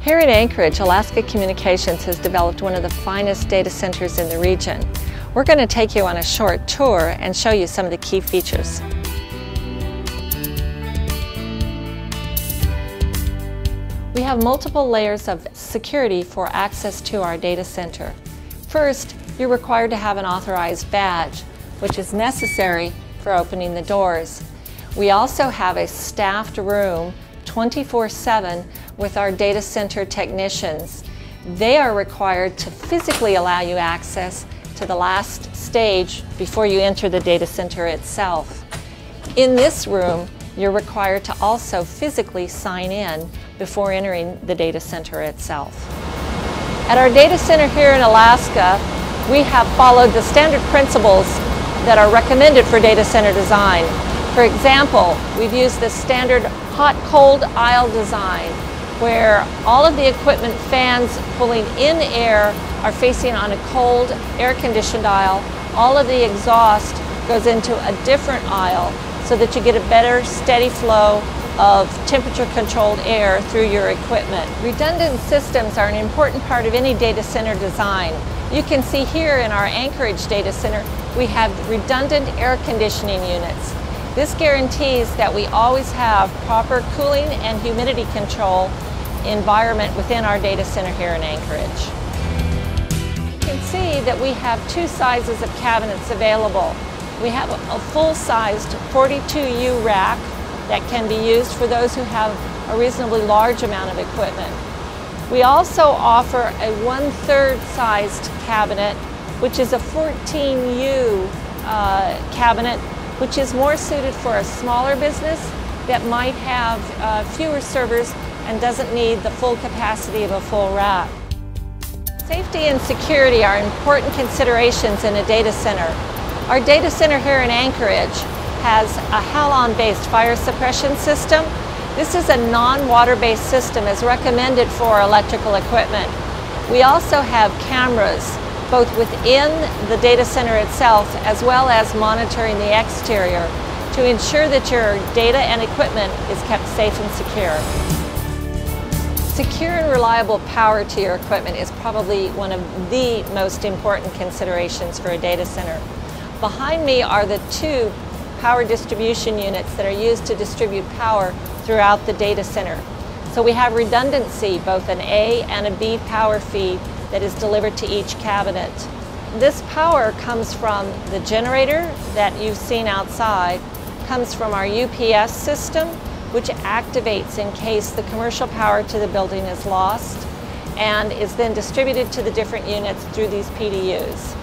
Here in Anchorage, Alaska Communications has developed one of the finest data centers in the region. We're going to take you on a short tour and show you some of the key features. We have multiple layers of security for access to our data center. First, you're required to have an authorized badge, which is necessary for opening the doors. We also have a staffed room 24/7 with our data center technicians. They are required to physically allow you access to the last stage before you enter the data center itself. In this room, you're required to also physically sign in before entering the data center itself. At our data center here in Alaska, we have followed the standard principles that are recommended for data center design. For example, we've used the standard hot-cold aisle design, where all of the equipment fans pulling in air are facing on a cold, air-conditioned aisle. All of the exhaust goes into a different aisle so that you get a better, steady flow of temperature-controlled air through your equipment. Redundant systems are an important part of any data center design. You can see here in our Anchorage data center, we have redundant air conditioning units. This guarantees that we always have proper cooling and humidity control environment within our data center here in Anchorage. You can see that we have two sizes of cabinets available. We have a full-sized 42U rack that can be used for those who have a reasonably large amount of equipment. We also offer a 1/3 sized cabinet, which is a 14U cabinet, which is more suited for a smaller business that might have fewer servers and doesn't need the full capacity of a full rack. Safety and security are important considerations in a data center. Our data center here in Anchorage has a halon-based fire suppression system. This is a non-water-based system as recommended for electrical equipment. We also have cameras both within the data center itself as well as monitoring the exterior to ensure that your data and equipment is kept safe and secure. Secure and reliable power to your equipment is probably one of the most important considerations for a data center. Behind me are the two power distribution units that are used to distribute power throughout the data center. So we have redundancy, both an A and a B power feed that is delivered to each cabinet. This power comes from the generator that you've seen outside, comes from our UPS system, which activates in case the commercial power to the building is lost, and is then distributed to the different units through these PDUs.